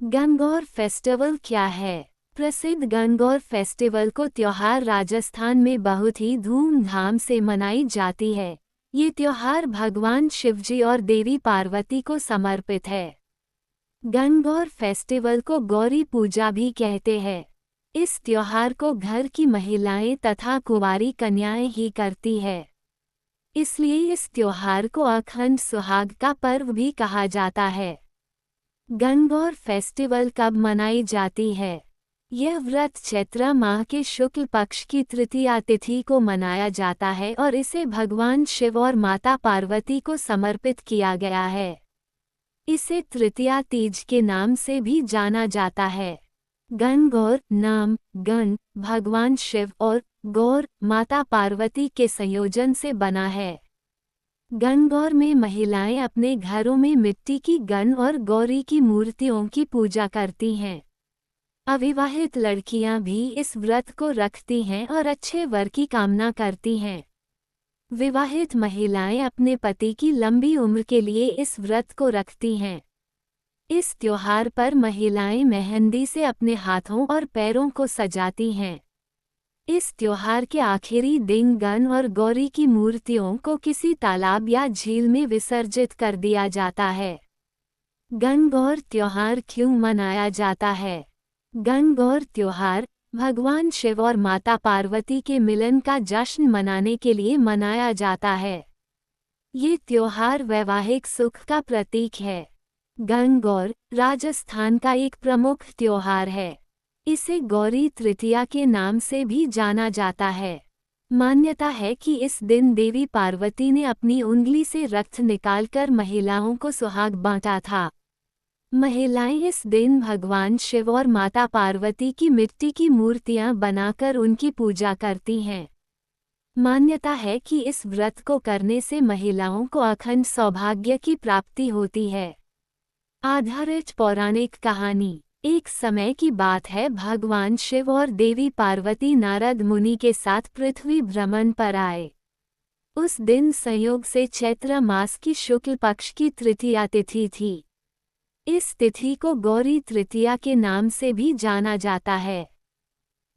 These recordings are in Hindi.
गणगौर फेस्टिवल क्या है? प्रसिद्ध गणगौर फेस्टिवल को त्योहार राजस्थान में बहुत ही धूमधाम से मनाई जाती है। ये त्योहार भगवान शिवजी और देवी पार्वती को समर्पित है। गणगौर फेस्टिवल को गौरी पूजा भी कहते हैं। इस त्योहार को घर की महिलाएं तथा कुंवारी कन्याएं ही करती है। इसलिए इस त्योहार को अखंड सुहाग का पर्व भी कहा जाता है। गणगौर फेस्टिवल कब मनाई जाती है? यह व्रत चैत्र माह के शुक्ल पक्ष की तृतीया तिथि को मनाया जाता है और इसे भगवान शिव और माता पार्वती को समर्पित किया गया है। इसे तृतीया तीज के नाम से भी जाना जाता है। गणगौर नाम गण भगवान शिव और गौर माता पार्वती के संयोजन से बना है। गणगौर में महिलाएं अपने घरों में मिट्टी की गण और गौरी की मूर्तियों की पूजा करती हैं। अविवाहित लड़कियां भी इस व्रत को रखती हैं और अच्छे वर की कामना करती हैं। विवाहित महिलाएं अपने पति की लंबी उम्र के लिए इस व्रत को रखती हैं। इस त्योहार पर महिलाएं मेहंदी से अपने हाथों और पैरों को सजाती हैं। इस त्योहार के आखिरी दिन गण और गौरी की मूर्तियों को किसी तालाब या झील में विसर्जित कर दिया जाता है। गणगौर त्योहार क्यों मनाया जाता है? गणगौर त्योहार भगवान शिव और माता पार्वती के मिलन का जश्न मनाने के लिए मनाया जाता है। ये त्योहार वैवाहिक सुख का प्रतीक है। गणगौर राजस्थान का एक प्रमुख त्योहार है। इसे गौरी तृतीया के नाम से भी जाना जाता है। मान्यता है कि इस दिन देवी पार्वती ने अपनी उंगली से रक्त निकालकर महिलाओं को सुहाग बांटा था। महिलाएं इस दिन भगवान शिव और माता पार्वती की मिट्टी की मूर्तियां बनाकर उनकी पूजा करती हैं। मान्यता है कि इस व्रत को करने से महिलाओं को अखंड सौभाग्य की प्राप्ति होती है। आधारित पौराणिक कहानी। एक समय की बात है, भगवान शिव और देवी पार्वती नारद मुनि के साथ पृथ्वी भ्रमण पर आए। उस दिन संयोग से चैत्र मास की शुक्ल पक्ष की तृतीया तिथि थी। इस तिथि को गौरी तृतीया के नाम से भी जाना जाता है।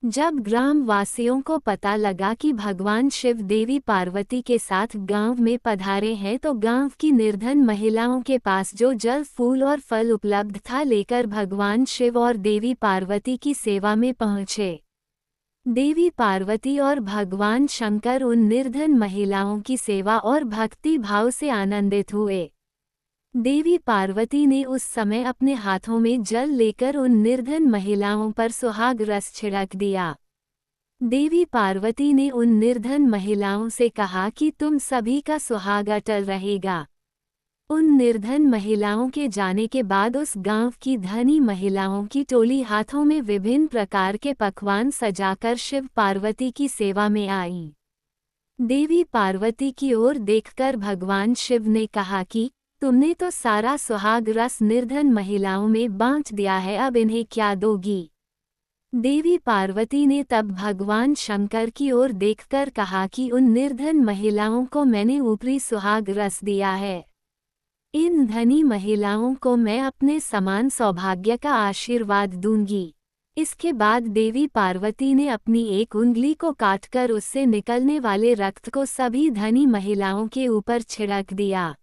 जब ग्राम वासियों को पता लगा कि भगवान शिव देवी पार्वती के साथ गांव में पधारे हैं तो गांव की निर्धन महिलाओं के पास जो जल फूल और फल उपलब्ध था लेकर भगवान शिव और देवी पार्वती की सेवा में पहुँचे। देवी पार्वती और भगवान शंकर उन निर्धन महिलाओं की सेवा और भक्ति भाव से आनंदित हुए। देवी पार्वती ने उस समय अपने हाथों में जल लेकर उन निर्धन महिलाओं पर सुहाग रस छिड़क दिया। देवी पार्वती ने उन निर्धन महिलाओं से कहा कि तुम सभी का सुहाग अटल रहेगा। उन निर्धन महिलाओं के जाने के बाद उस गांव की धनी महिलाओं की टोली हाथों में विभिन्न प्रकार के पकवान सजाकर शिव पार्वती की सेवा में आई। देवी पार्वती की ओर देखकर भगवान शिव ने कहा कि तुमने तो सारा सुहाग रस निर्धन महिलाओं में बांट दिया है, अब इन्हें क्या दोगी? देवी पार्वती ने तब भगवान शंकर की ओर देखकर कहा कि उन निर्धन महिलाओं को मैंने ऊपरी सुहाग रस दिया है। इन धनी महिलाओं को मैं अपने समान सौभाग्य का आशीर्वाद दूंगी। इसके बाद देवी पार्वती ने अपनी एक उंगली को काटकर उससे निकलने वाले रक्त को सभी धनी महिलाओं के ऊपर छिड़क दिया।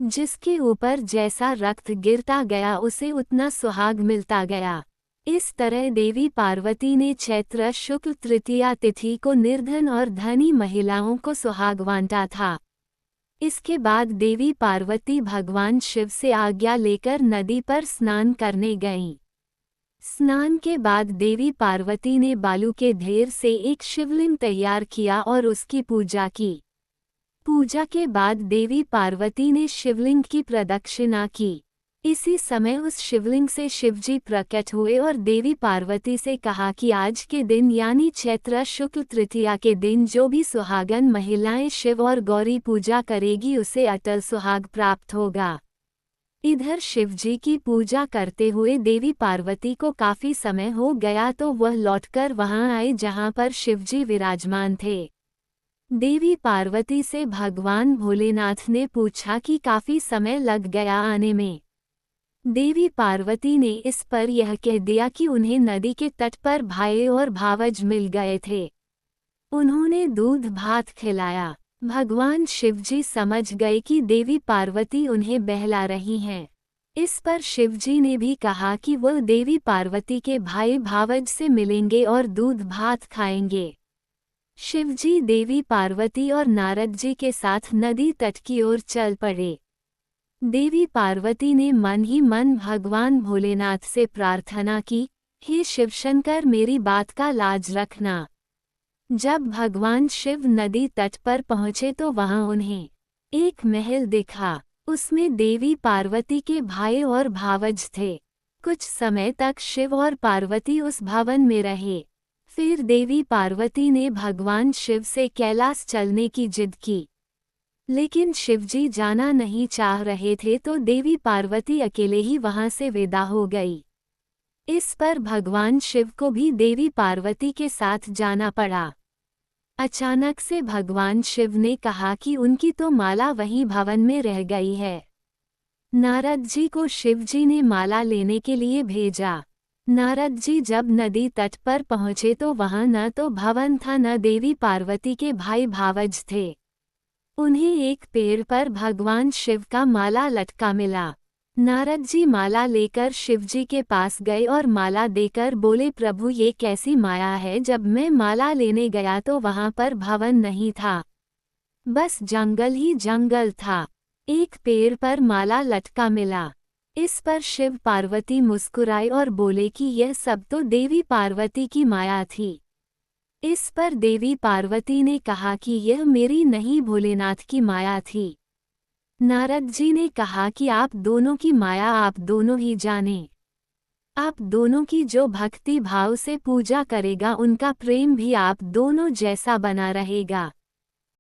जिसके ऊपर जैसा रक्त गिरता गया उसे उतना सुहाग मिलता गया। इस तरह देवी पार्वती ने चैत्र शुक्ल तृतीया तिथि को निर्धन और धनी महिलाओं को सुहाग बांटा था। इसके बाद देवी पार्वती भगवान शिव से आज्ञा लेकर नदी पर स्नान करने गईं। स्नान के बाद देवी पार्वती ने बालू के ढेर से एक शिवलिंग तैयार किया और उसकी पूजा की। पूजा के बाद देवी पार्वती ने शिवलिंग की प्रदक्षिणा की। इसी समय उस शिवलिंग से शिवजी प्रकट हुए और देवी पार्वती से कहा कि आज के दिन यानी चैत्र शुक्ल तृतीया के दिन जो भी सुहागन महिलाएं शिव और गौरी पूजा करेगी उसे अटल सुहाग प्राप्त होगा। इधर शिवजी की पूजा करते हुए देवी पार्वती को काफी समय हो गया तो वह लौटकर वहां आए जहां पर शिवजी विराजमान थे। देवी पार्वती से भगवान भोलेनाथ ने पूछा कि काफी समय लग गया आने में। देवी पार्वती ने इस पर यह कह दिया कि उन्हें नदी के तट पर भाई और भावज मिल गए थे। उन्होंने दूध भात खिलाया। भगवान शिवजी समझ गए कि देवी पार्वती उन्हें बहला रही हैं। इस पर शिवजी ने भी कहा कि वह देवी पार्वती के भाई भावज से मिलेंगे और दूध भात खाएंगे। शिवजी देवी पार्वती और नारद जी के साथ नदी तट की ओर चल पड़े। देवी पार्वती ने मन ही मन भगवान भोलेनाथ से प्रार्थना की, हे शिवशंकर, मेरी बात का लाज रखना। जब भगवान शिव नदी तट पर पहुँचे तो वहां उन्हें एक महल दिखा। उसमें देवी पार्वती के भाई और भावज थे। कुछ समय तक शिव और पार्वती उस भवन में रहे। फिर देवी पार्वती ने भगवान शिव से कैलाश चलने की जिद की, लेकिन शिवजी जाना नहीं चाह रहे थे तो देवी पार्वती अकेले ही वहां से विदा हो गई। इस पर भगवान शिव को भी देवी पार्वती के साथ जाना पड़ा। अचानक से भगवान शिव ने कहा कि उनकी तो माला वहीं भवन में रह गई है। नारद जी को शिवजी ने माला लेने के लिए भेजा। नारद जी जब नदी तट पर पहुँचे तो वहां न तो भवन था न देवी पार्वती के भाई भावज थे। उन्हें एक पेड़ पर भगवान शिव का माला लटका मिला। नारद जी माला लेकर शिवजी के पास गए और माला देकर बोले, प्रभु ये कैसी माया है, जब मैं माला लेने गया तो वहां पर भवन नहीं था, बस जंगल ही जंगल था। एक पेड़ पर माला लटका मिला। इस पर शिव पार्वती मुस्कुराए और बोले कि यह सब तो देवी पार्वती की माया थी। इस पर देवी पार्वती ने कहा कि यह मेरी नहीं, भोलेनाथ की माया थी। नारद जी ने कहा कि आप दोनों की माया आप दोनों ही जाने। आप दोनों की जो भक्ति भाव से पूजा करेगा उनका प्रेम भी आप दोनों जैसा बना रहेगा।